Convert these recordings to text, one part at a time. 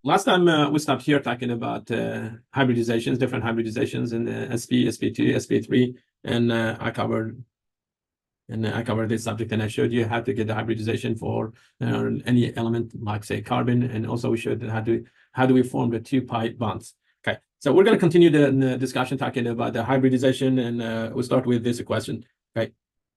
last time we stopped here talking about hybridizations, different hybridizations in SP, SP2, SP3, and I covered this subject, and I showed you how to get the hybridization for any element, like say carbon, and also we showed how do we form the two pi bonds. Okay, so we're going to continue the discussion talking about the hybridization, and we'll start with this question. Okay,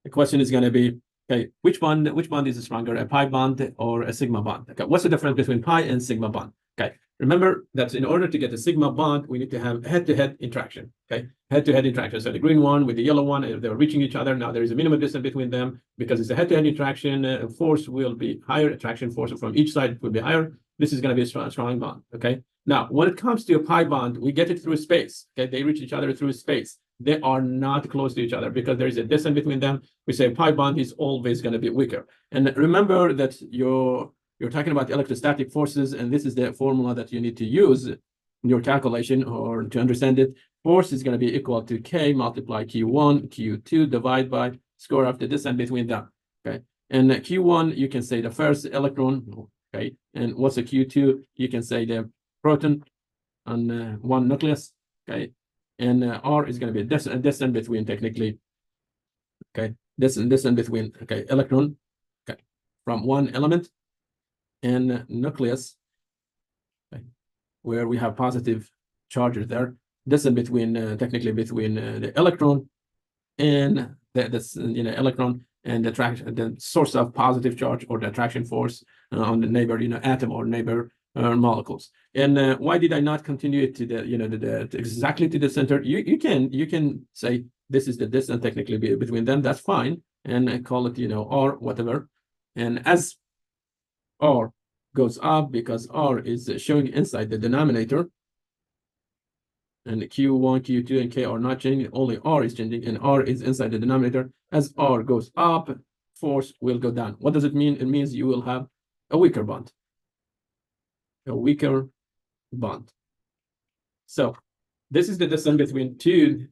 the question is going to be, okay, which bond is stronger, a pi bond or a sigma bond? Okay, what's the difference between pi and sigma bond? Okay, remember that in order to get a sigma bond, we need to have head-to-head interaction. Okay, head-to-head interaction. So the green one with the yellow one, if they're reaching each other, now there is a minimum distance between them because it's a head-to-head interaction. Force will be higher, attraction force from each side will be higher. This is going to be a strong bond. Okay. Now, when it comes to a pi bond, we get it through space. Okay, they reach each other through space. They are not close to each other because there is a distance between them. We say pi bond is always going to be weaker. And remember that you're talking about electrostatic forces, and this is the formula that you need to use in your calculation or to understand it. Force is going to be equal to K multiply Q1, Q2 divided by square of the distance between them. Okay, and Q1 you can say the first electron. Okay, and what's a Q2? You can say the proton on one nucleus. Okay, and R is going to be a distance between technically. Okay, distance between electron, okay, from one element and nucleus, okay, where we have positive charges there. Distance between technically between the electron and the electron and the source of positive charge or the attraction force on the neighbor atom or neighbor molecules. And why did I not continue it to the exactly to the center? You can say this is the distance technically between them. That's fine, and call it R whatever. And as R goes up, because R is showing inside the denominator, and Q1, Q2, and K are not changing, only R is changing, and R is inside the denominator. As R goes up, force will go down. What does it mean? It means you will have a weaker bond. A weaker bond. So this is the distance between two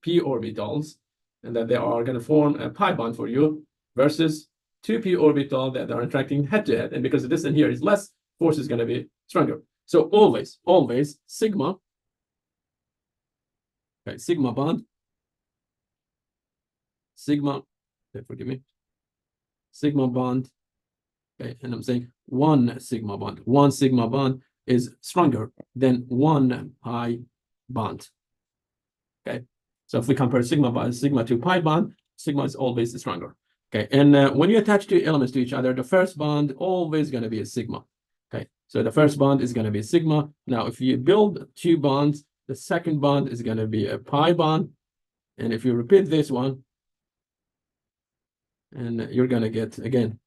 p orbitals, and that they are going to form a pi bond for you, versus two p orbital that are attracting head-to-head. And because the distance here is less, force is going to be stronger. So always sigma. Okay, sigma bond, sigma, forgive me, sigma bond, okay, and I'm saying one sigma bond is stronger than one pi bond. Okay, so if we compare sigma to pi bond, sigma is always stronger. Okay, and when you attach two elements to each other, the first bond always going to be a sigma. Okay, so the first bond is going to be sigma. Now, if you build two bonds, the second bond is going to be a pi bond. And if you repeat this one, and you're going to get, again,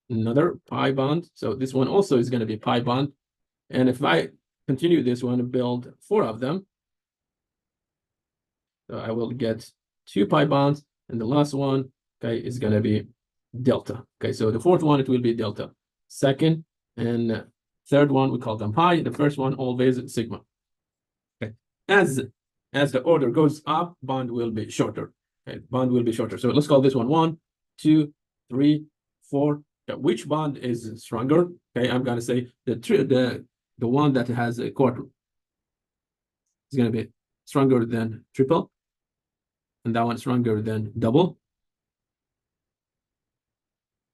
another pi bond. So this one also is going to be pi bond. And if I continue this one and build four of them, so I will get two pi bonds. And the last one, okay, is going to be delta. Okay, so the fourth one, it will be delta. Second and third one, we call them pi. The first one, always sigma. Okay, as the order goes up, bond will be shorter. Okay, bond will be shorter. So let's call this one 1, 2, 3, 4. Okay, which bond is stronger? Okay, I'm going to say the one that has a quarter is going to be stronger than triple, and that one stronger than double,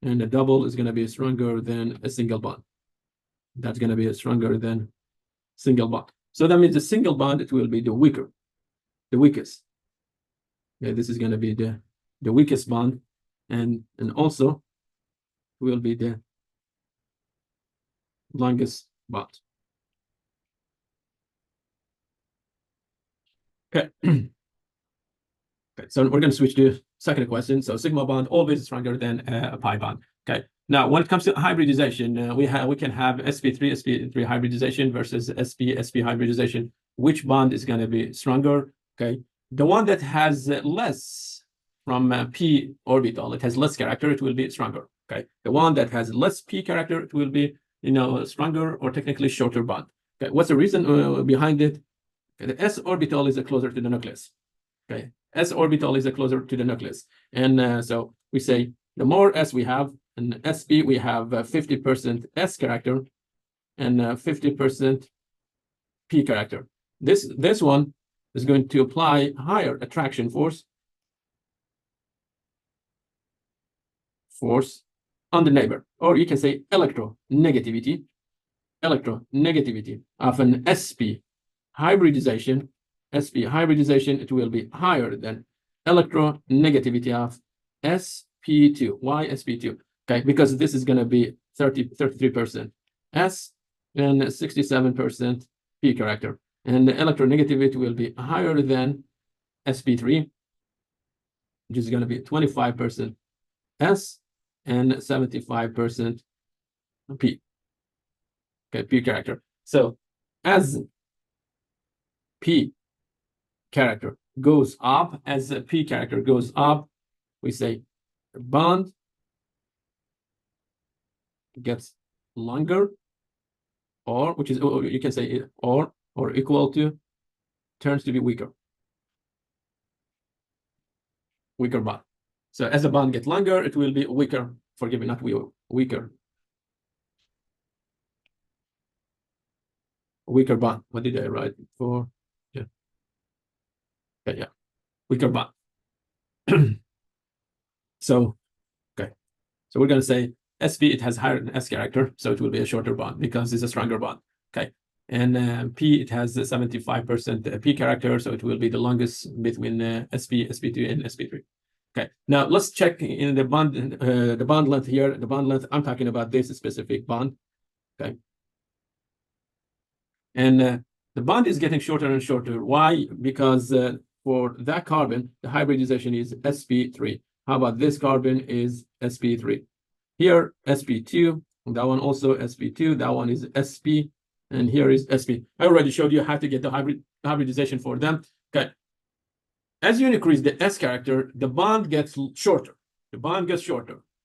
and the double is going to be stronger than a single bond. That's going to be stronger than single bond. So that means the single bond, it will be the weakest. Okay, this is going to be the weakest bond, and also will be the longest bond. Okay. Okay, so we're going to switch to second question. So sigma bond always stronger than a pi bond. Okay. Now, when it comes to hybridization, we can have sp3 hybridization versus sp hybridization. Which bond is going to be stronger? Okay, the one that has less from p orbital, it has less character, it will be stronger. Okay, the one that has less p character, it will be stronger or technically shorter bond. Okay, what's the reason behind it? Okay, the s orbital is closer to the nucleus. Okay, s orbital is closer to the nucleus, and so we say the more s we have, in sp we have 50% s character, and 50% p character. This one is going to apply higher attraction force on the neighbor, or you can say electronegativity of an sp hybridization. It will be higher than electronegativity of sp2. Why sp2? Okay, because this is going to be 33% s and 67% p character, and the electronegativity will be higher than sp3, which is going to be 25% s and 75% p. Okay, p character. So as p character goes up, we say the bond gets longer, or which is, you can say or equal to, turns to be weaker bond. So as the bond gets longer, it will be weaker. Forgive me, not weaker bond. What did I write for? Yeah. Okay, yeah. Weaker bond. So, okay. So we're going to say sp, it has higher than s character, so it will be a shorter bond because it's a stronger bond. Okay. And p, it has 75% p character, so it will be the longest between sp2 and sp3. Okay. Now let's check in the bond length here. The bond length, I'm talking about this specific bond. Okay. And the bond is getting shorter and shorter. Why? Because for that carbon, the hybridization is sp3. How about this carbon is sp3? Here, sp2, that one also sp2, that one is sp, and here is sp. I already showed you how to get the hybridization for them. Okay. As you increase the s character, the bond gets shorter.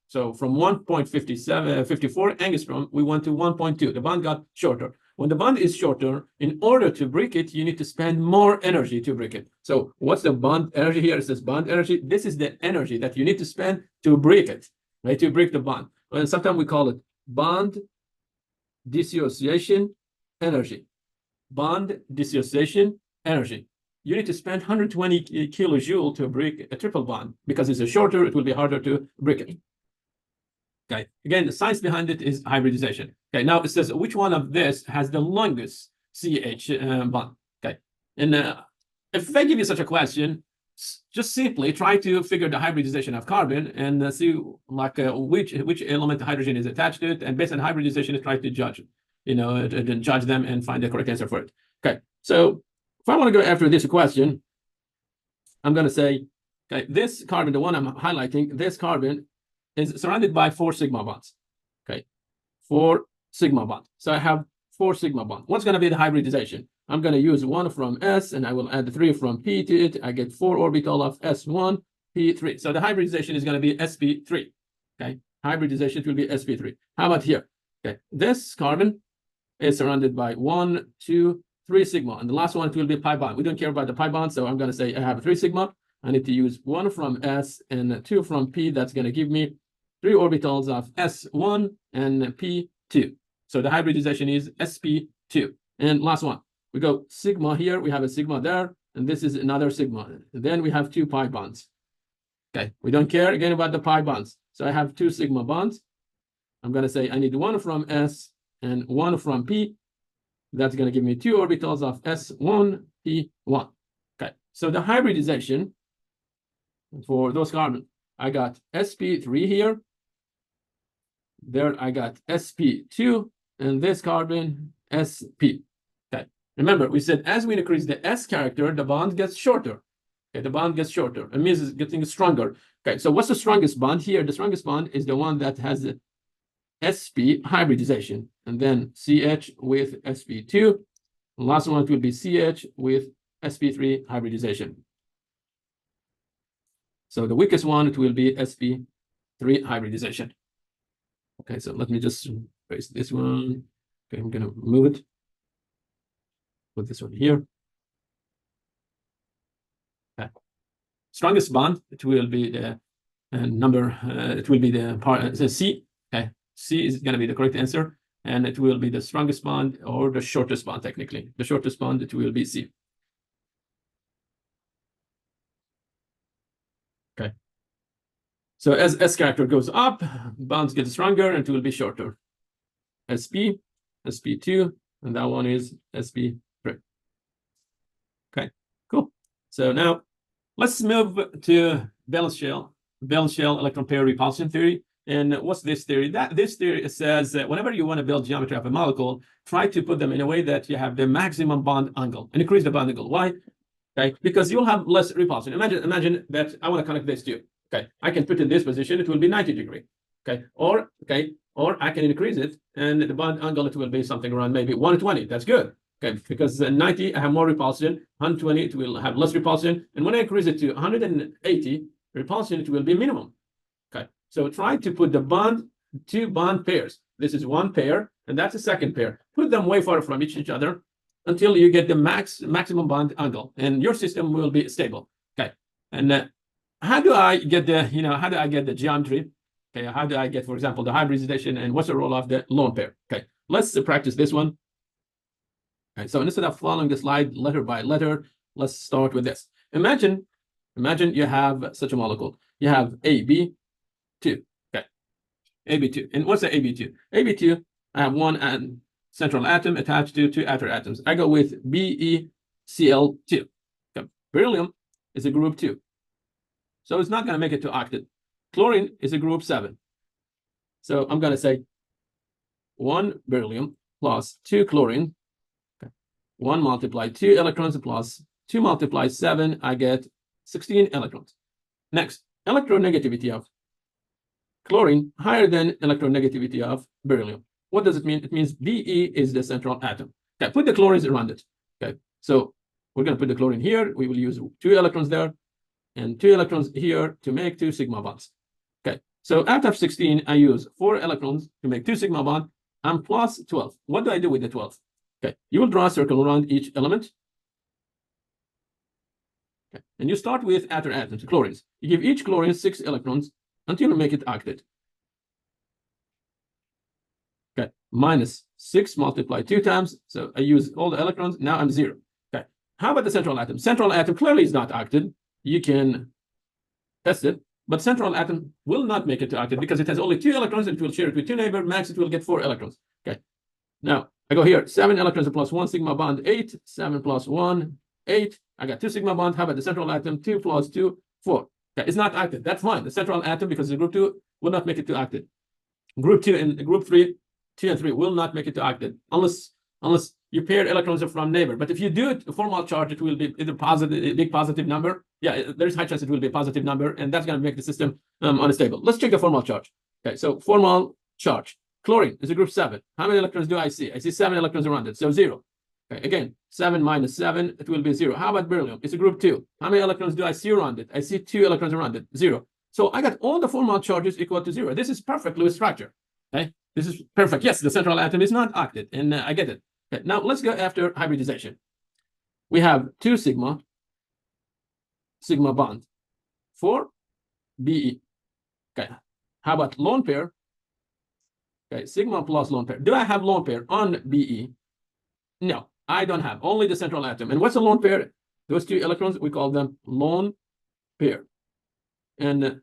So from 1.54 angstrom, we went to 1.2. The bond got shorter. When the bond is shorter, in order to break it, you need to spend more energy to break it. So what's the bond energy here? It says bond energy. This is the energy that you need to spend to break it, right? To break the bond. And sometimes we call it bond dissociation energy. Bond dissociation energy. You need to spend 120 kilojoule to break a triple bond. Because it's a shorter, it will be harder to break it. Okay, again, the science behind it is hybridization. Okay, now it says which one of this has the longest CH bond. Okay, and if I give you such a question, just simply try to figure the hybridization of carbon and see like which element the hydrogen is attached to it, and based on hybridization, try to judge, judge them and find the correct answer for it. Okay, so if I want to go after this question, I'm going to say, okay, this carbon, the one I'm highlighting, this carbon is surrounded by 4 sigma bonds. Okay, 4 sigma bonds. So I have 4 sigma bonds. What's going to be the hybridization? I'm going to use 1 from S, and I will add 3 from P to it. I get 4 orbital of S1, P3. So the hybridization is going to be sp3. Okay, hybridization will be sp3. How about here? Okay, this carbon is surrounded by 1, 2, 3 sigma, and the last one it will be pi bond. We don't care about the pi bond, so I'm going to say I have 3 sigma. I need to use 1 from S and 2 from P. That's going to give me 3 orbitals of S1 and P2. So the hybridization is sp2. And last one, we go sigma here. We have a sigma there, and this is another sigma. And then we have 2 pi bonds. Okay, we don't care again about the pi bonds. So I have 2 sigma bonds. I'm going to say I need 1 from S and 1 from P. That's going to give me 2 orbitals of S1, P1. Okay, so the hybridization for those carbons, I got sp3 here. There I got sp2, and this carbon sp. Okay, remember we said as we increase the s character, the bond gets shorter. Okay, the bond gets shorter. It means it's getting stronger. Okay, so what's the strongest bond here? The strongest bond is the one that has the sp hybridization, and then CH with sp2. The last one will be CH with sp3 hybridization. So the weakest one, it will be sp3 hybridization. Okay, so let me just erase this one. Okay, I'm going to move it. Put this one here. Okay. Strongest bond, it will be the it will be the part, C. Okay, C is going to be the correct answer. and it will be the strongest bond or the shortest bond, technically. The shortest bond, it will be C. Okay. So as S character goes up, bonds get stronger and it will be shorter. SP, SP2, and that one is SP3. Okay, cool. So now let's move to valence shell electron pair repulsion theory. And what's this theory? This theory says that whenever you want to build geometry of a molecule, try to put them in a way that you have the maximum bond angle and increase the bond angle. Why? Okay, because you'll have less repulsion. Imagine that I want to connect this to you. Okay, I can put it in this position, it will be 90 degree. Okay, or I can increase it and the bond angle, it will be something around maybe 120. That's good. Okay, because 90, I have more repulsion, 120, it will have less repulsion. And when I increase it to 180 repulsion, it will be minimum. Okay, so try to put the two bond pairs. This is one pair, and that's a second pair. Put them way far from each other until you get the maximum bond angle, and your system will be stable. Okay, and how do I get the geometry? Okay, how do I get, for example, the hybridization, and what's the role of the lone pair? Okay, let's practice this one. Okay, so instead of following the slide letter by letter, let's start with this. Imagine you have such a molecule. You have AB2. Okay, AB2. And what's the AB2? AB2, I have one central atom attached to two outer atoms. I go with BeCl2. Okay. Beryllium is a group 2. So it's not going to make it to octet. Chlorine is a group 7. So I'm going to say 1 beryllium plus 2 chlorine. 1 multiplied 2 electrons plus 2 multiplied 7, I get 16 electrons. Next, electronegativity of chlorine higher than electronegativity of beryllium. What does it mean? It means Be is the central atom. Okay, put the chlorines around it. Okay, so we're going to put the chlorine here. We will use 2 electrons there and 2 electrons here to make 2 sigma bonds. Okay, so out of 16, I use 4 electrons to make 2 sigma bonds. I'm plus 12. What do I do with the 12? Okay, you will draw a circle around each element. Okay, and you start with outer atoms, chlorines. You give each chlorine 6 electrons until you make it octet. Okay, minus 6 multiplied 2 times. So I use all the electrons. Now I'm 0. Okay, how about the central atom? Central atom clearly is not octet. You can test it, but central atom will not make it to octet because it has only 2 electrons. It will share it with 2 neighbors. Max, it will get 4 electrons. Okay, now I go here, 7 electrons plus 1 sigma bond, 8, 7 plus 1, 8. I got 2 sigma bond. How about the central atom? 2 plus 2, 4. Okay, it's not octet. That's fine. The central atom, because the group 2 will not make it to octet. Group 2 and group 3, 2 and 3 will not make it to octet unless you pair electrons from neighbor. But if you do it formal charge, it will be either positive, a big positive number. Yeah, there's high chance it will be a positive number, and that's going to make the system unstable. Let's check the formal charge. Okay, so formal charge. Chlorine is a group 7. How many electrons do I see? I see 7 electrons around it, so 0. Okay, again, 7 minus 7, it will be 0. How about beryllium? It's a group 2. How many electrons do I see around it? I see 2 electrons around it, 0. So I got all the formal charges equal to 0. This is perfect Lewis structure. Okay, this is perfect. Yes, the central atom is not octet, and I get it. Okay, now let's go after hybridization. We have 2 sigma bond for Be. Okay, how about lone pair? Okay, sigma plus lone pair. Do I have lone pair on Be? No, I don't have. Only the central atom. And what's a lone pair? Those 2 electrons, we call them lone pair. And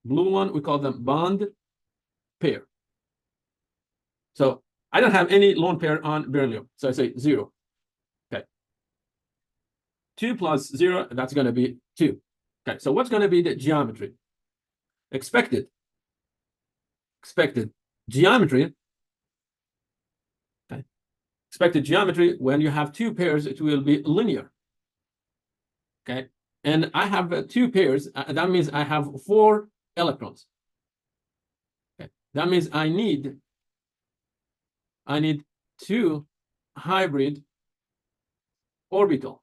blue one, we call them bond pair. So I don't have any lone pair on beryllium. So I say 0. Okay. 2 plus 0, that's going to be 2. Okay, so what's going to be the geometry? Expected geometry. Okay. Expected geometry, when you have 2 pairs, it will be linear. Okay, and I have 2 pairs. That means I have 4 electrons. Okay, that means I need 2 hybrid orbitals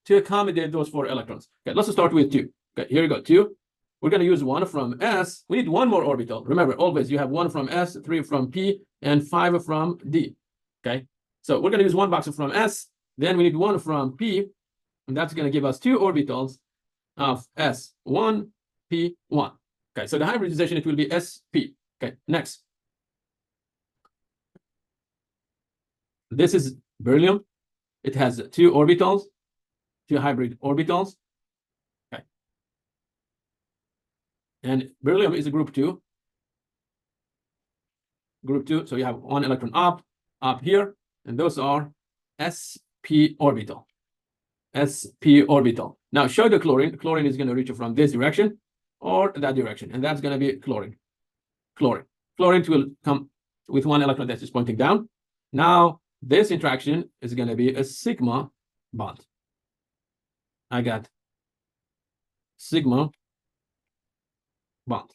to accommodate those 4 electrons. Okay, let's start with 2. Okay, here we go, 2. We're going to use 1 from S. We need 1 more orbital. Remember, always you have 1 from S, 3 from P, and 5 from D. Okay, so we're going to use 1 box from S. Then we need 1 from P, and that's going to give us 2 orbitals of S1, P1. Okay, so the hybridization, it will be SP. Okay, next. This is beryllium. It has two orbitals, two hybrid orbitals. Okay. And beryllium is a group 2. Group 2, so you have one electron up here, and those are sp orbital. Sp orbital. Now show the chlorine. Chlorine is going to reach from this direction or that direction, and that's going to be chlorine. Chlorine will come with one electron that is pointing down. Now this interaction is going to be a sigma bond. I got sigma bond.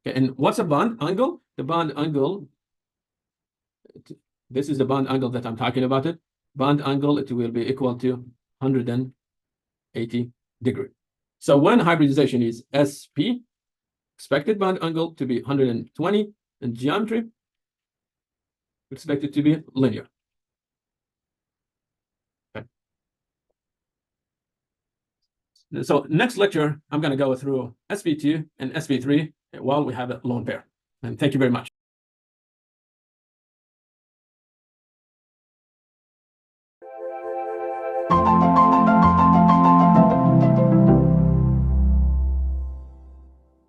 Okay, and what's a bond angle? The bond angle, this is the bond angle that I'm talking about. It bond angle, it will be equal to 180 degrees. So when hybridization is sp, expected bond angle to be 120, and geometry expected to be linear. Okay. So next lecture, I'm going to go through sp2 and sp3 while we have a lone pair. And thank you very much.